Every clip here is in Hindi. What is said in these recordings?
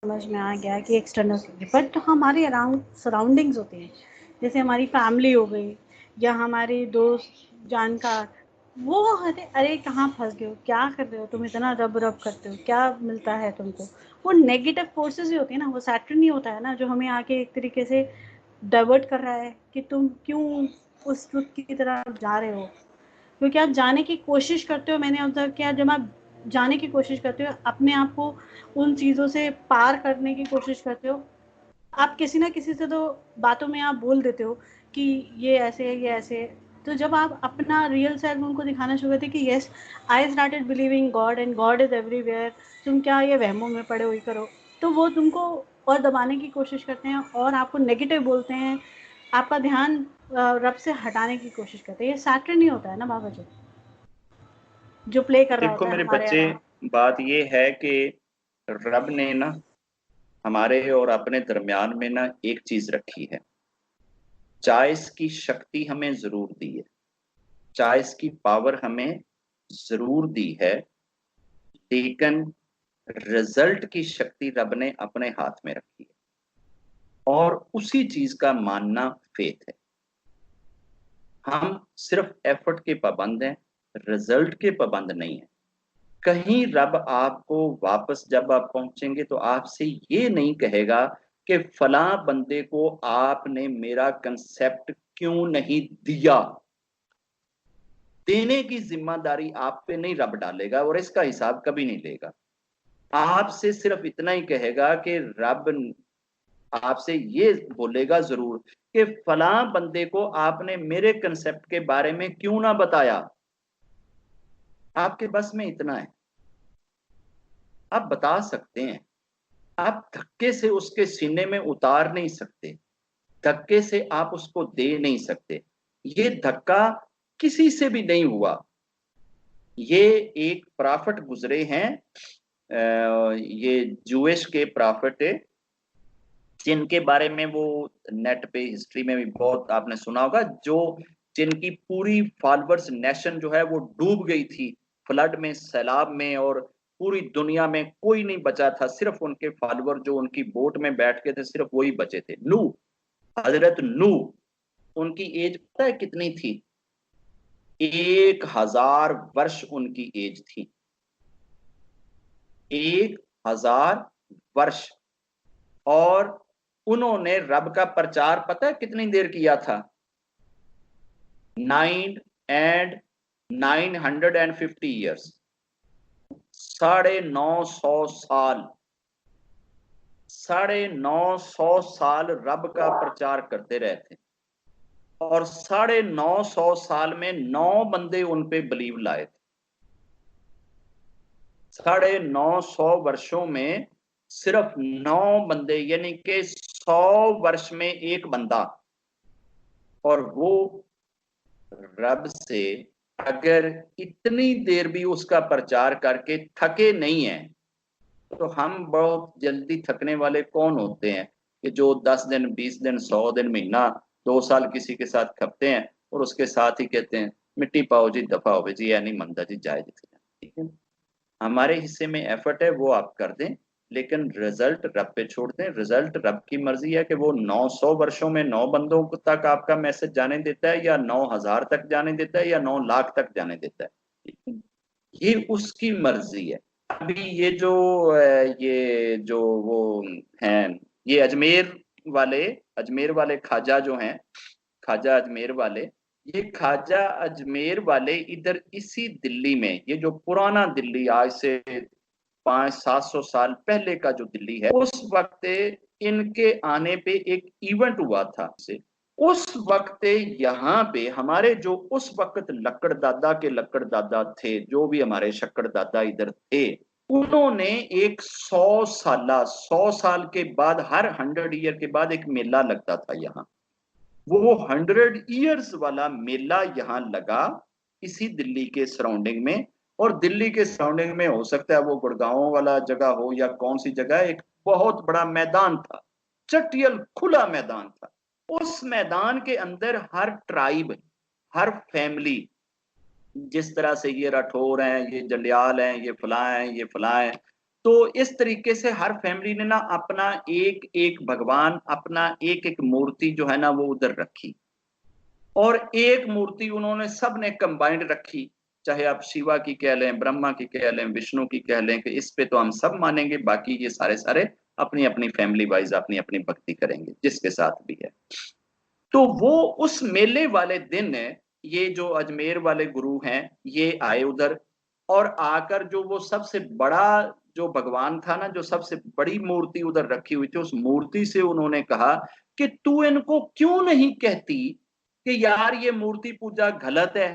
समझ में आ गया कि एक्सटर्नल, बट हमारे अराउंड सराउंडिंग्स होते हैं, जैसे हमारी फैमिली हो गई या हमारे दोस्त जानकार, वो अरे अरे कहाँ फंस गए हो, क्या कर रहे हो तुम, इतना रब रब करते हो, क्या मिलता है तुमको। वो नेगेटिव फोर्सेस ही होती है ना, वो सैटर्न ही होता है ना, जो हमें आके एक तरीके से डाइवर्ट कर रहा है कि तुम क्यों उस ट्रुथ की तरफ जा रहे हो। क्योंकि आप जाने की कोशिश करते हो, मैंने ऑब्जर्व किया, जब आप जाने की कोशिश करते हो, अपने आप को उन चीज़ों से पार करने की कोशिश करते हो, आप किसी ना किसी से तो बातों में आप बोल देते हो कि ये ऐसे है, ये ऐसे है। तो जब आप अपना रियल सेल्फ उनको दिखाना शुरू करते कि yes, I started believing God and God is everywhere, तुम क्या ये वहमों में पड़े हुई करो, तो वो तुमको और दबाने की कोशिश करते हैं और आपको नेगेटिव बोलते हैं, आपका ध्यान रब से हटाने की कोशिश करते हैं। ये सैटर्न ही होता है ना बाबा जी, जो प्ले कर रहा देखो होता है मेरे हमारे बच्चे, अराउंड। बात ये है कि रब ने ना हमारे और अपने दरमियान में ना एक चीज रखी है। चॉइस की शक्ति हमें जरूर दी है, चॉइस की पावर हमें जरूर दी है, लेकिन रिजल्ट की शक्ति रब ने अपने हाथ में रखी है, और उसी चीज का मानना फेथ है। हम सिर्फ एफर्ट के पाबंद हैं, रिजल्ट के पाबंद नहीं है। कहीं रब आपको वापस जब आप पहुंचेंगे तो आपसे ये नहीं कहेगा कि फलां बंदे को आपने मेरा कंसेप्ट क्यों नहीं दिया। देने की जिम्मेदारी आप पे नहीं रब डालेगा, और इसका हिसाब कभी नहीं लेगा। आपसे सिर्फ इतना ही कहेगा कि रब आपसे ये बोलेगा जरूर कि फलां बंदे को आपने मेरे कंसेप्ट के बारे में क्यों ना बताया। आपके बस में इतना है, आप बता सकते हैं, आप धक्के से उसके सीने में उतार नहीं सकते, धक्के से आप उसको दे नहीं सकते। ये धक्का किसी से भी नहीं हुआ। ये एक प्रॉफिट गुजरे हैं, ये जूश के प्रॉफिट है, जिनके बारे में वो नेट पे हिस्ट्री में भी बहुत आपने सुना होगा, जो जिनकी पूरी फॉलोअर्स नेशन जो है वो डूब गई थी फ्लड में, सैलाब में, और पूरी दुनिया में कोई नहीं बचा था, सिर्फ उनके फॉलोअर जो उनकी बोट में बैठ के थे सिर्फ वही बचे थे। नू, हजरत नू, उनकी एज पता है कितनी थी? 1000 वर्ष उनकी एज थी, 1000 वर्ष। और उन्होंने रब का प्रचार पता है कितनी देर किया था? 950 ईयर्स, 950 साल, 950 साल रब का प्रचार करते रहे थे, और 950 साल में 9 बंदे उन पे बिलीव लाए थे। 950 वर्षों में सिर्फ 9 बंदे, यानी कि 100 वर्ष में एक बंदा। और वो रब से अगर इतनी देर भी उसका प्रचार करके थके नहीं है, तो हम बहुत जल्दी थकने वाले कौन होते हैं कि जो 10 दिन 20 दिन 100 दिन महीना 2 साल किसी के साथ खपते हैं और उसके साथ ही कहते हैं मिट्टी पाओ जी, दफा हो जी, या नहीं मंदा जी, जाए जी। ठीक है, हमारे हिस्से में एफर्ट है वो आप कर दें, लेकिन रिजल्ट रब पे छोड़ दें। रिजल्ट रब की मर्जी है कि वो 900 वर्षों में 9 बंदों तक आपका मैसेज जाने देता है, या 9000 तक जाने देता है, या 9 लाख तक जाने देता है। ठीक है? ये उसकी मर्जी है। अभी ये जो ये जो वो हैं, ये अजमेर वाले ख्वाजा जो हैं, ख्वाजा अजमेर वाले, ये ख्वाजा अजमेर वाले इधर इसी दिल्ली में, ये जो पुराना दिल्ली, आज से 500-700 साल पहले का जो दिल्ली है, उस वक्त इनके आने पे एक इवेंट हुआ था से, उस वक्त यहाँ पे हमारे जो उस वक्त लक्कड़ दादा के लक्कड़ दादा थे, जो भी हमारे शक्कड़ दादा इधर थे, उन्होंने एक 100 साल के बाद, हर 100 ईयर के बाद एक मेला लगता था यहाँ। वो 100 ईयर्स वाला मेला यहाँ लगा इसी दिल्ली के सराउंडिंग में। और दिल्ली के सराउंडिंग में हो सकता है वो गुड़गांव वाला जगह हो या कौन सी जगह, एक बहुत बड़ा मैदान था, चटियल खुला मैदान था। उस मैदान के अंदर हर ट्राइब, हर फैमिली, जिस तरह से ये राठौर हैं, ये जंडियाल हैं, ये फलां हैं, ये फलां हैं, तो इस तरीके से हर फैमिली ने ना अपना एक एक भगवान, अपना एक एक मूर्ति जो है ना वो उधर रखी, और एक मूर्ति उन्होंने सब ने कंबाइंड रखी। चाहे आप शिवा की कह लें, ब्रह्मा की कह लें, विष्णु की कह लें, कि इस पे तो हम सब मानेंगे, बाकी ये सारे सारे अपनी अपनी फैमिली वाइज अपनी अपनी भक्ति करेंगे जिसके साथ भी है। तो वो उस मेले वाले दिन ये जो अजमेर वाले गुरु हैं ये आए उधर, और आकर जो वो सबसे बड़ा जो भगवान था ना, जो सबसे बड़ी मूर्ति उधर रखी हुई थी, उस मूर्ति से उन्होंने कहा कि तू इनको क्यों नहीं कहती कि यार ये मूर्ति पूजा गलत है,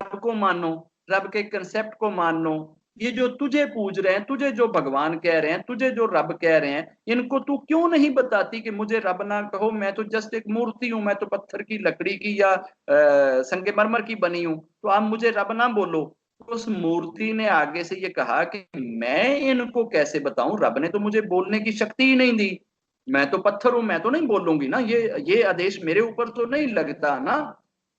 रब को मानो, रब के कंसेप्ट को मानो, ये जो तुझे पूज रहे हैं, तुझे जो भगवान कह रहे हैं, तुझे जो रब कह रहे हैं, इनको तू क्यों नहीं बताती कि मुझे रब ना कहो, मैं तो जस्ट एक मूर्ति हूं, मैं तो पत्थर की, लकड़ी की या संगमरमर की बनी हूं, तो आप मुझे रब ना बोलो। तो उस मूर्ति ने आगे से ये कहा कि मैं इनको कैसे बताऊं, रब ने तो मुझे बोलने की शक्ति ही नहीं दी, मैं तो पत्थर हूं, मैं तो नहीं बोलूंगी ना, ये आदेश मेरे ऊपर तो नहीं लगता ना,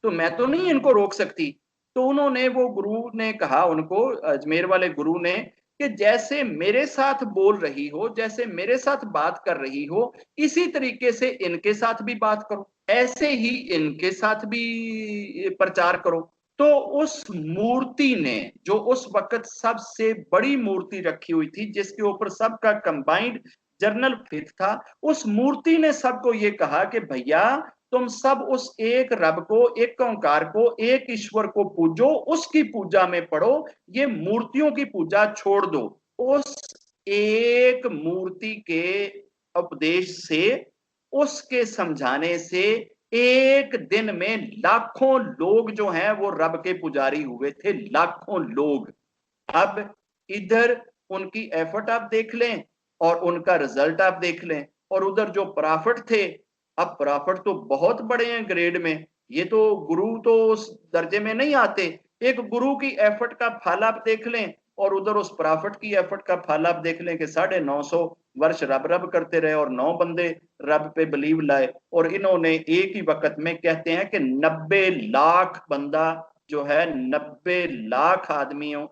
तो मैं तो नहीं इनको रोक सकती। तो उन्होंने, वो गुरु ने कहा उनको, अजमेर वाले गुरु ने, कि जैसे मेरे साथ बोल रही हो, जैसे मेरे साथ बात कर रही हो, इसी तरीके से इनके साथ भी बात करो, ऐसे ही इनके साथ भी प्रचार करो। तो उस मूर्ति ने, जो उस वक्त सबसे बड़ी मूर्ति रखी हुई थी, जिसके ऊपर सबका कंबाइंड जर्नल फेथ था, उस मूर्ति ने सबको ये कहा कि भैया तुम सब उस एक रब को, एक ओंकार को, एक ईश्वर को पूजो, उसकी पूजा में पड़ो, ये मूर्तियों की पूजा छोड़ दो। उस एक मूर्ति के उपदेश से, उसके समझाने से, एक दिन में लाखों लोग जो हैं वो रब के पुजारी हुए थे, लाखों लोग। अब इधर उनकी एफर्ट आप देख लें और उनका रिजल्ट आप देख लें, और उधर जो प्रॉफिट थे, अब प्रॉफिट तो बहुत बड़े हैं ग्रेड में, ये तो गुरु तो उस दर्जे में नहीं आते। एक गुरु की एफर्ट का फल आप देख लें और उधर उस प्रॉफिट की एफर्ट का फल आप देख लें कि 950 वर्ष रब रब करते रहे और 9 बंदे रब पे बिलीव लाए, और इन्होंने एक ही वक्त में, कहते हैं कि 90 लाख बंदा जो है, 90 लाख आदमियों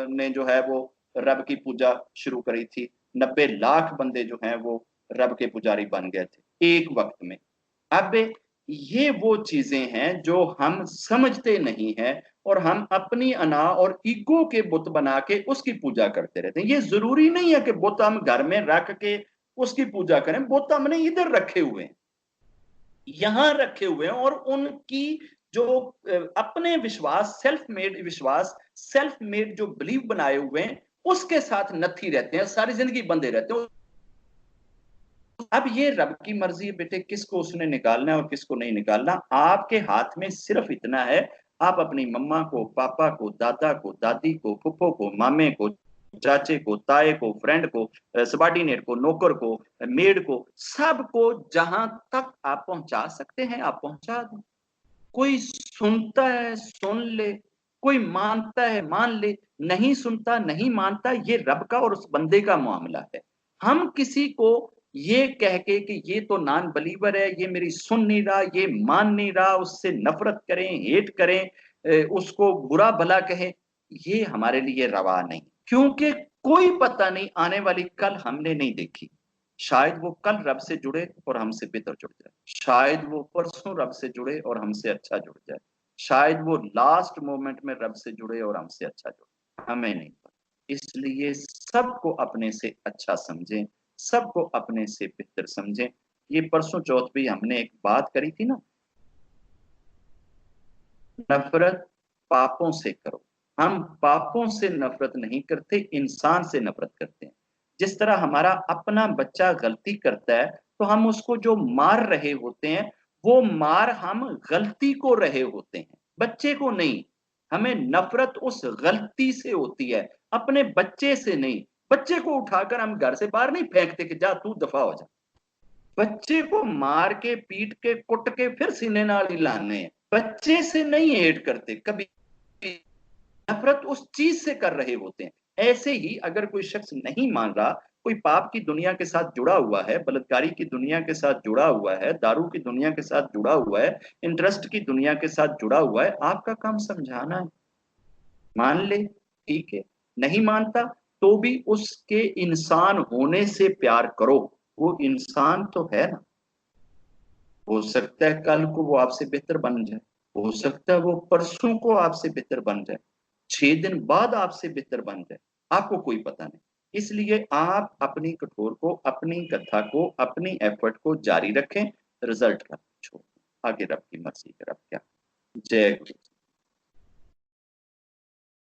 ने जो है वो रब की पूजा शुरू करी थी, 90 लाख बंदे जो हैं वो रब के पुजारी बन गए थे एक वक्त में। अब ये वो चीजें हैं जो हम समझते नहीं है, और हम अपनी अना और ईगो के बुत बना के उसकी पूजा करते रहते हैं। ये जरूरी नहीं है कि बुत हम घर में रख के उसकी पूजा करें, बुत हमने इधर रखे हुए हैं, यहां रखे हुए हैं, और उनकी जो अपने विश्वास, सेल्फ मेड विश्वास, सेल्फ मेड जो बिलीव बनाए हुए हैं, उसके साथ नथी रहते हैं, सारी जिंदगी बंधे रहते हैं। अब ये रब की मर्जी है बेटे, किसको उसने निकालना है और किसको नहीं निकालना, आपके हाथ में सिर्फ इतना है, आप अपनी मम्मा को, पापा को, दादा को, दादी को, फुफ्फो को, मामे को, चाचे को, ताए को, फ्रेंड को, सबॉर्डिनेट को, नौकर को, मेड को, सबको जहां तक आप पहुंचा सकते हैं आप पहुंचा दें। कोई सुनता है सुन ले, कोई मानता है मान ले, नहीं सुनता नहीं मानता, ये रब का और उस बंदे का मामला है। हम किसी को ये कह के कि ये तो नॉन बिलीवर है, ये मेरी सुन नहीं रहा, ये मान नहीं रहा, उससे नफरत करें, हेट करें, उसको बुरा भला कहें, ये हमारे लिए रवा नहीं, क्योंकि कोई पता नहीं आने वाली कल हमने नहीं देखी। शायद वो कल रब से जुड़े और हमसे बेहतर जुड़ जाए, शायद वो परसों रब से जुड़े और हमसे अच्छा जुड़ जाए, शायद वो लास्ट मोमेंट में रब से जुड़े और हमसे अच्छा जुड़े, हमें नहीं पता। इसलिए सबको अपने से अच्छा समझें, सबको अपने से बेहतर समझें। ये परसों चौथ भी हमने एक बात करी थी ना, नफरत पापों से करो। हम पापों से नफरत नहीं करते, इंसान से नफरत करते हैं। जिस तरह हमारा अपना बच्चा गलती करता है तो हम उसको जो मार रहे होते हैं, वो मार हम गलती को रहे होते हैं, बच्चे को नहीं। हमें नफरत उस गलती से होती है, अपने बच्चे से नहीं। बच्चे को उठाकर हम घर से बाहर नहीं फेंकते कि जा तू दफा हो जा, बच्चे को मार के, पीट के, कुट के फिर सीने नाल ही लाने हैं। बच्चे से नहीं हेट करते कभी, नफरत उस चीज से कर रहे होते हैं। ऐसे ही अगर कोई शख्स नहीं मान रहा, कोई पाप की दुनिया के साथ जुड़ा हुआ है, बलात्कारी की दुनिया के साथ जुड़ा हुआ है, दारू की दुनिया के साथ जुड़ा हुआ है, इंटरेस्ट की दुनिया के साथ जुड़ा हुआ है, आपका काम समझाना है, मान ले ठीक है, नहीं मानता तो भी उसके इंसान होने से प्यार करो। वो इंसान तो है ना, हो सकता है कल को वो आपसे बेहतर बन जाए, हो सकता है वो परसों को आपसे बेहतर बन जाए, 6 दिन बाद आपसे बेहतर बन जाए, आपको कोई पता नहीं। इसलिए आप अपनी कठोर को, अपनी कथा को, अपनी एफर्ट को जारी रखें, रिजल्ट का छोड़ आगे रब की मर्जी है। रब क्या। जय